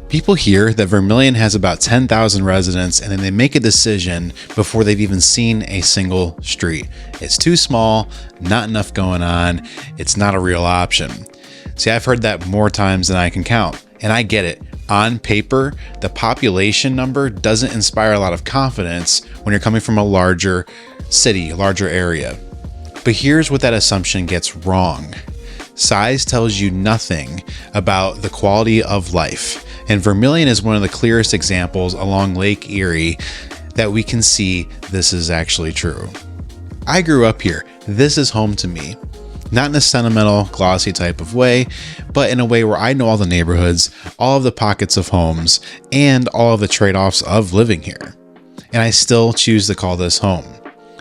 People hear that Vermilion has about 10,000 residents and then they make a decision before they've even seen a single street. It's too small, not enough going on, it's not a real option. See, I've heard that more times than I can count, and I get it. On paper, the population number doesn't inspire a lot of confidence when you're coming from a larger city, a larger area. But here's what that assumption gets wrong. Size tells you nothing about the quality of life. And Vermilion is one of the clearest examples along Lake Erie that we can see this is actually true. I grew up here. This is home to me. Not in a sentimental, glossy type of way, but in a way where I know all the neighborhoods, all of the pockets of homes, and all of the trade-offs of living here. And I still choose to call this home.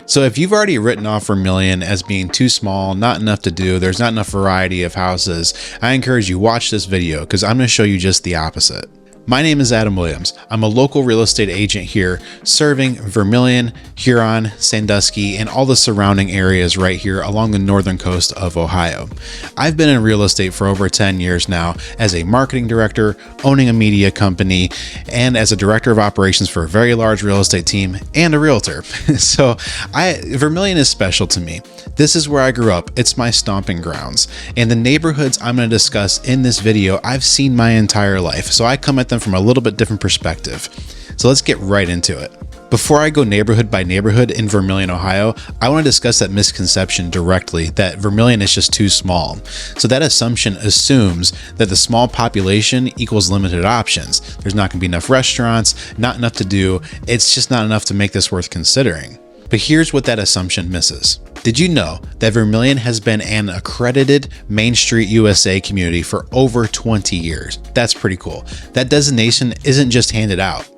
So if you've already written off Vermilion as being too small, not enough to do, there's not enough variety of houses, I encourage you watch this video because I'm going to show you just the opposite. My name is Adam Williams. I'm a local real estate agent here serving Vermilion, Huron, Sandusky, and all the surrounding areas right here along the northern coast of Ohio. I've been in real estate for over 10 years now as a marketing director, owning a media company, and as a director of operations for a very large real estate team and a realtor. So Vermilion is special to me. This is where I grew up. It's my stomping grounds. And the neighborhoods I'm going to discuss in this video, I've seen my entire life. So I come at them from a little bit different perspective. So let's get right into it. Before I go neighborhood by neighborhood in Vermilion, Ohio, I want to discuss that misconception directly that Vermilion is just too small. So that assumption assumes that the small population equals limited options. There's not going to be enough restaurants, not enough to do. It's just not enough to make this worth considering. But here's what that assumption misses. Did you know that Vermilion has been an accredited Main Street USA community for over 20 years? That's pretty cool. That designation isn't just handed out.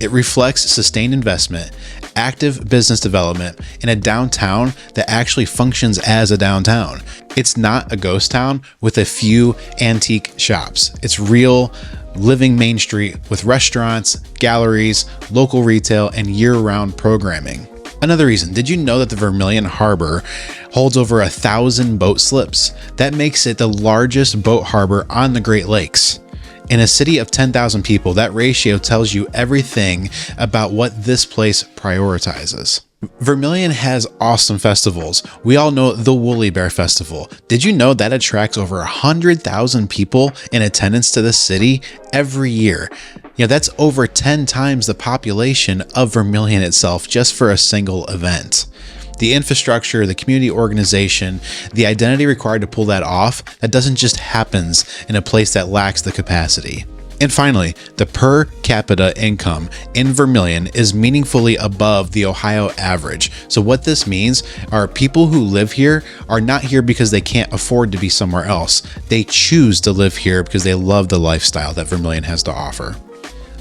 It reflects sustained investment, active business development, in a downtown that actually functions as a downtown. It's not a ghost town with a few antique shops. It's real, living Main Street with restaurants, galleries, local retail, and year-round programming. Another reason, did you know that the Vermilion Harbor holds over 1,000 boat slips? That makes it the largest boat harbor on the Great Lakes. In a city of 10,000 people, that ratio tells you everything about what this place prioritizes. Vermilion has awesome festivals. We all know the Woolly Bear Festival. Did you know that attracts over 100,000 people in attendance to the city every year? That's over 10 times the population of Vermilion itself just for a single event. The infrastructure, the community organization, the identity required to pull that off, that doesn't just happen in a place that lacks the capacity. And finally, the per capita income in Vermilion is meaningfully above the Ohio average. So what this means are people who live here are not here because they can't afford to be somewhere else. They choose to live here because they love the lifestyle that Vermilion has to offer.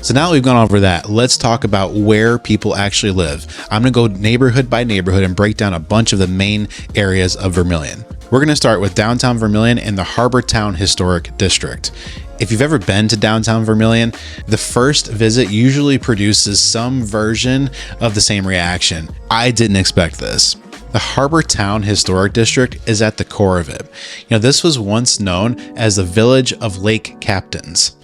So now that we've gone over that, let's talk about where people actually live. I'm going to go neighborhood by neighborhood and break down a bunch of the main areas of Vermilion. We're going to start with downtown Vermilion and the Harbourtown Historic District. If you've ever been to downtown Vermilion, the first visit usually produces some version of the same reaction. I didn't expect this. The Harbourtown Historic District is at the core of it. This was once known as the Village of Lake Captains.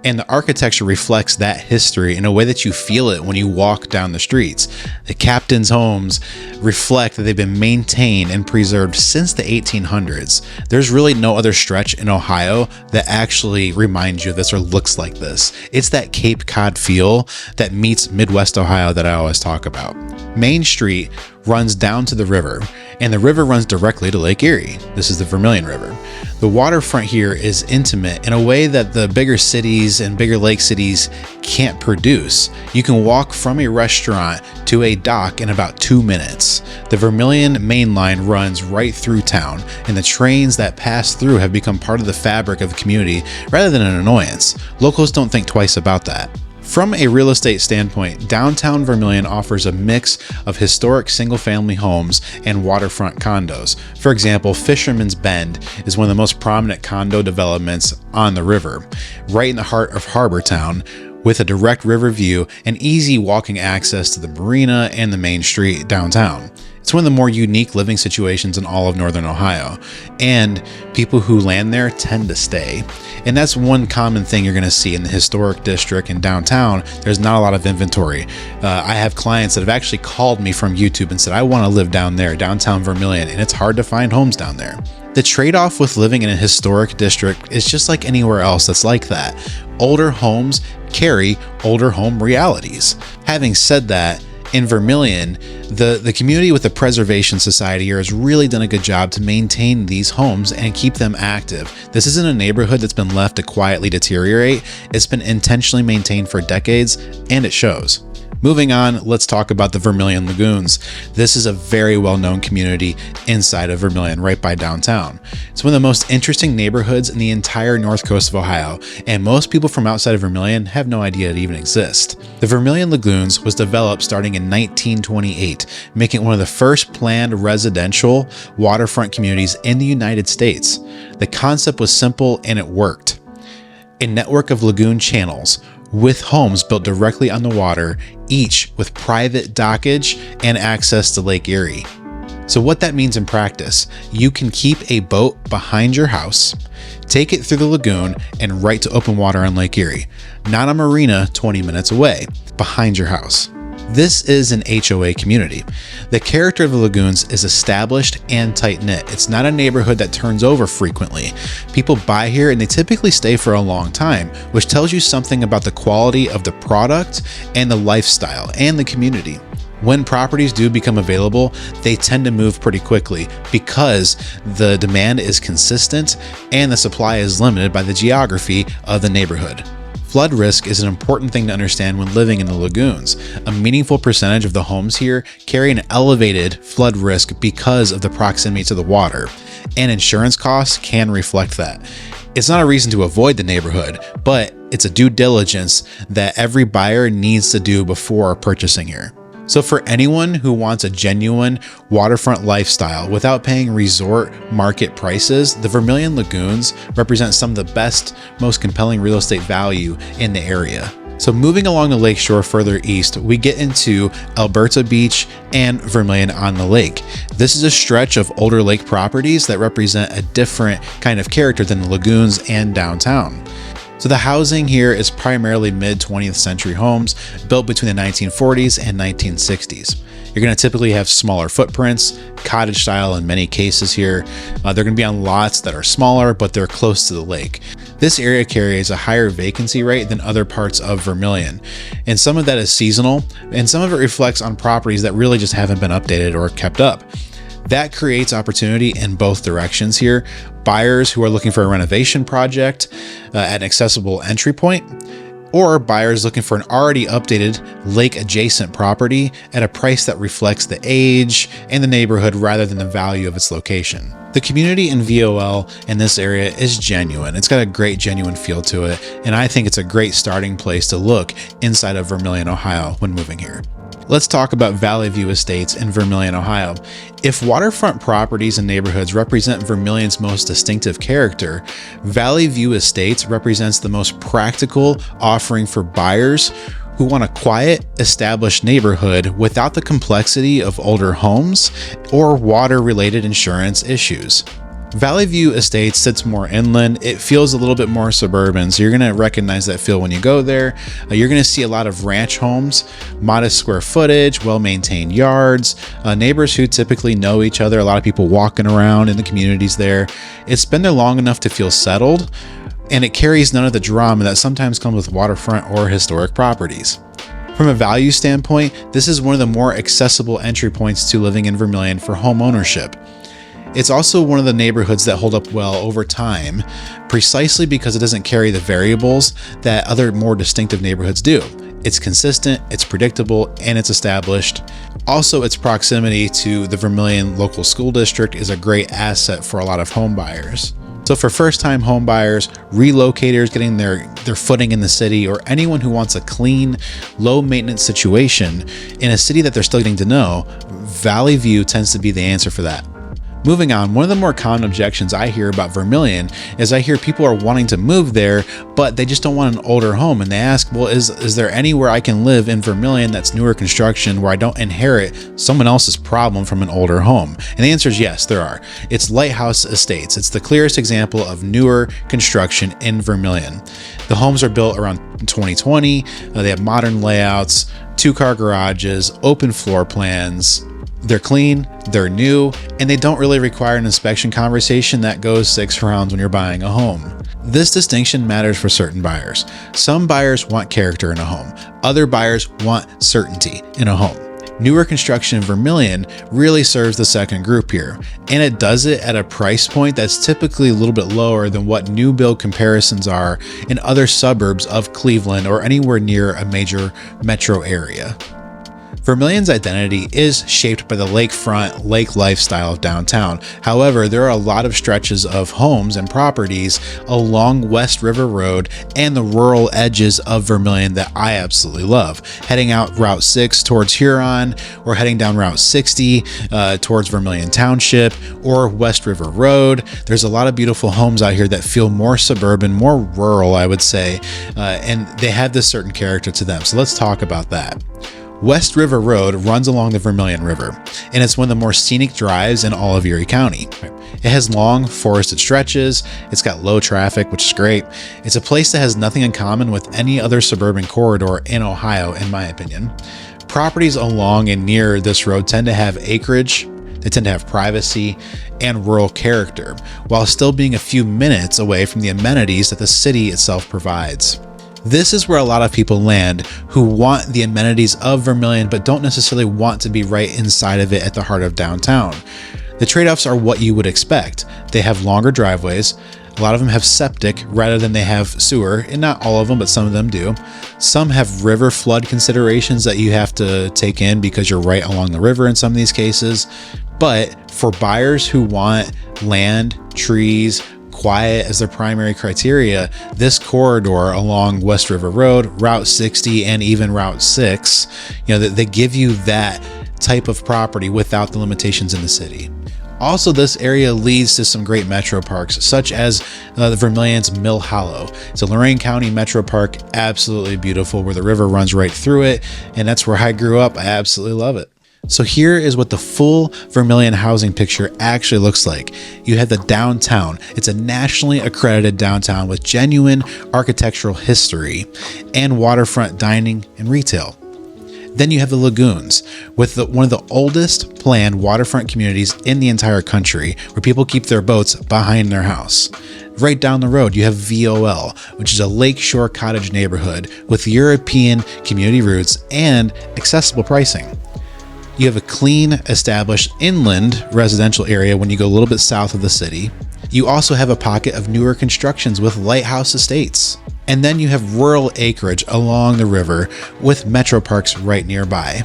And the architecture reflects that history in a way that you feel it when you walk down the streets. The captains' homes reflect that they've been maintained and preserved since the 1800s. There's really no other stretch in Ohio that actually reminds you of this or looks like this. It's that Cape Cod feel that meets Midwest Ohio that I always talk about. Main Street runs down to the river, and the river runs directly to Lake Erie. This is the Vermilion River. The waterfront here is intimate in a way that the bigger cities and bigger lake cities can't produce. You can walk from a restaurant to a dock in about 2 minutes. The Vermilion main line runs right through town, and the trains that pass through have become part of the fabric of the community rather than an annoyance. Locals don't think twice about that. From a real estate standpoint, downtown Vermilion offers a mix of historic single-family homes and waterfront condos. For example, Fisherman's Bend is one of the most prominent condo developments on the river. Right in the heart of Harbourtown, with a direct river view and easy walking access to the Marina and the main street downtown. It's one of the more unique living situations in all of Northern Ohio, and people who land there tend to stay. And that's one common thing you're going to see in the historic district and downtown. There's not a lot of inventory. I have clients that have actually called me from YouTube and said, I want to live down there, downtown Vermilion, and it's hard to find homes down there. The trade-off with living in a historic district is just like anywhere else that's like that. Older homes carry older home realities. Having said that, in Vermilion, the community with the Preservation Society here has really done a good job to maintain these homes and keep them active. This isn't a neighborhood that's been left to quietly deteriorate. It's been intentionally maintained for decades, and it shows. Moving on, let's talk about the Vermilion Lagoons. This is a very well-known community inside of Vermilion, right by downtown. It's one of the most interesting neighborhoods in the entire north coast of Ohio, and most people from outside of Vermilion have no idea it even exists. The Vermilion Lagoons was developed starting in 1928, making it one of the first planned residential waterfront communities in the United States. The concept was simple and it worked. A network of lagoon channels with homes built directly on the water, each with private dockage and access to Lake Erie. So what that means in practice, you can keep a boat behind your house, take it through the lagoon, and right to open water on Lake Erie, not a marina 20 minutes away, behind your house. This is an HOA community. The character of the lagoons is established and tight-knit. It's not a neighborhood that turns over frequently. People buy here and they typically stay for a long time, which tells you something about the quality of the product and the lifestyle and the community. When properties do become available, they tend to move pretty quickly because the demand is consistent and the supply is limited by the geography of the neighborhood. Flood risk is an important thing to understand when living in the lagoons. A meaningful percentage of the homes here carry an elevated flood risk because of the proximity to the water, and insurance costs can reflect that. It's not a reason to avoid the neighborhood, but it's a due diligence that every buyer needs to do before purchasing here. So for anyone who wants a genuine waterfront lifestyle without paying resort market prices, the Vermilion Lagoons represent some of the best, most compelling real estate value in the area. So moving along the lakeshore further east, we get into Elberta Beach and Vermilion on the Lake. This is a stretch of older lake properties that represent a different kind of character than the lagoons and downtown. So the housing here is primarily mid-20th century homes built between the 1940s and 1960s. You're going to typically have smaller footprints, cottage style in many cases here. They're going to be on lots that are smaller, but they're close to the lake. This area carries a higher vacancy rate than other parts of Vermilion, and some of that is seasonal, and some of it reflects on properties that really just haven't been updated or kept up. That creates opportunity in both directions here. Buyers who are looking for a renovation project at an accessible entry point, or buyers looking for an already updated lake adjacent property at a price that reflects the age and the neighborhood rather than the value of its location. The community in VOL in this area is genuine. It's got a great genuine feel to it, and I think it's a great starting place to look inside of Vermilion, Ohio when moving here. Let's talk about Valley View Estates in Vermilion, Ohio. If waterfront properties and neighborhoods represent Vermilion's most distinctive character, Valley View Estates represents the most practical offering for buyers who want a quiet, established neighborhood without the complexity of older homes or water-related insurance issues. Valley View Estates sits more inland. It feels a little bit more suburban, so you're going to recognize that feel when you go there. You're going to see a lot of ranch homes, modest square footage, well-maintained yards, neighbors who typically know each other, a lot of people walking around in the communities there. It's been there long enough to feel settled, and it carries none of the drama that sometimes comes with waterfront or historic properties. From a value standpoint, this is one of the more accessible entry points to living in Vermilion for home ownership. It's also one of the neighborhoods that hold up well over time, precisely because it doesn't carry the variables that other more distinctive neighborhoods do. It's consistent, it's predictable, and it's established. Also, its proximity to the Vermilion local school district is a great asset for a lot of home buyers. So for first-time home buyers, relocators getting their footing in the city, or anyone who wants a clean, low-maintenance situation in a city that they're still getting to know, Valley View tends to be the answer for that. Moving on, one of the more common objections I hear about Vermilion is I hear people are wanting to move there, but they just don't want an older home. And they ask, well, is there anywhere I can live in Vermilion that's newer construction where I don't inherit someone else's problem from an older home? And the answer is yes, there are. It's Lighthouse Estates. It's the clearest example of newer construction in Vermilion. The homes are built around 2020. They have modern layouts, 2-car garages, open floor plans. They're clean, they're new, and they don't really require an inspection conversation that goes 6 rounds when you're buying a home. This distinction matters for certain buyers. Some buyers want character in a home. Other buyers want certainty in a home. Newer construction in Vermilion really serves the second group here, and it does it at a price point that's typically a little bit lower than what new build comparisons are in other suburbs of Cleveland or anywhere near a major metro area. Vermilion's identity is shaped by the lakefront, lake lifestyle of downtown. However, there are a lot of stretches of homes and properties along West River Road and the rural edges of Vermilion that I absolutely love. Heading out Route 6 towards Huron, or heading down Route 60 towards Vermilion Township, or West River Road. There's a lot of beautiful homes out here that feel more suburban, more rural, I would say, and they have this certain character to them. So let's talk about that. West River Road runs along the Vermilion River, and it's one of the more scenic drives in all of Erie County. It has long forested stretches, it's got low traffic, which is great. It's a place that has nothing in common with any other suburban corridor in Ohio, in my opinion. Properties along and near this road tend to have acreage, they tend to have privacy and rural character, while still being a few minutes away from the amenities that the city itself provides. This is where a lot of people land who want the amenities of Vermilion but don't necessarily want to be right inside of it at the heart of downtown. The trade-offs are what you would expect. They have longer driveways. A lot of them have septic rather than they have sewer, and not all of them, but some of them do. Some have river flood considerations that you have to take in because you're right along the river in some of these cases. But for buyers who want land, trees, quiet as their primary criteria, this corridor along West River Road, Route 60, and even Route 6, they give you that type of property without the limitations in the city. Also, this area leads to some great metro parks, such as the Vermilion's Mill Hollow. It's a Lorain County metro park, absolutely beautiful, where the river runs right through it, and that's where I grew up. I absolutely love it. So here is what the full Vermilion housing picture actually looks like. You have the downtown. It's a nationally accredited downtown with genuine architectural history and waterfront dining and retail. Then you have the Lagoons, with one of the oldest planned waterfront communities in the entire country, where people keep their boats behind their house. Right down the road, you have VOL, which is a lakeshore cottage neighborhood with European community roots and accessible pricing. You have a clean, established inland residential area when you go a little bit south of the city. You also have a pocket of newer constructions with Lighthouse Estates. And then you have rural acreage along the river with metro parks right nearby.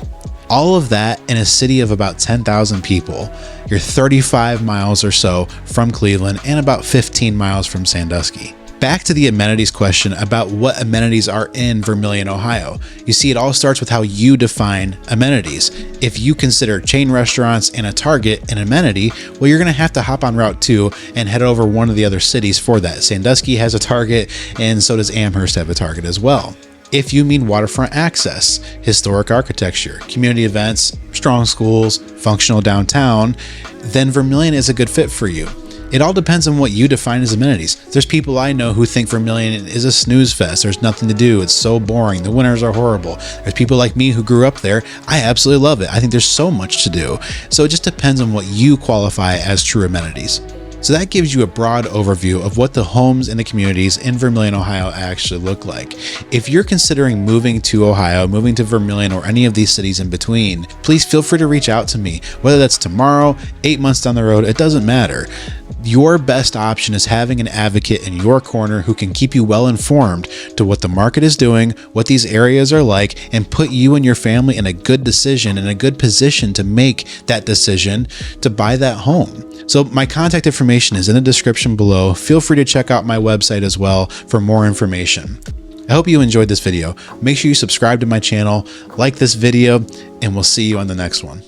All of that in a city of about 10,000 people. You're 35 miles or so from Cleveland and about 15 miles from Sandusky. Back to the amenities question about what amenities are in Vermilion, Ohio. You see, it all starts with how you define amenities. If you consider chain restaurants and a Target an amenity, well, you're going to have to hop on Route 2 and head over one of the other cities for that. Sandusky has a Target, and so does Amherst have a Target as well. If you mean waterfront access, historic architecture, community events, strong schools, functional downtown, then Vermilion is a good fit for you. It all depends on what you define as amenities. There's people I know who think Vermilion is a snooze fest. There's nothing to do. It's so boring. The winters are horrible. There's people like me who grew up there. I absolutely love it. I think there's so much to do. So it just depends on what you qualify as true amenities. So that gives you a broad overview of what the homes and the communities in Vermilion, Ohio actually look like. If you're considering moving to Ohio, moving to Vermilion, or any of these cities in between, please feel free to reach out to me. Whether that's tomorrow, 8 months down the road, it doesn't matter. Your best option is having an advocate in your corner who can keep you well informed to what the market is doing, what these areas are like, and put you and your family in a good decision, in a good position to make that decision to buy that home. So my contact information is in the description below. Feel free to check out my website as well for more information. I hope you enjoyed this video. Make sure you subscribe to my channel, like this video, and we'll see you on the next one.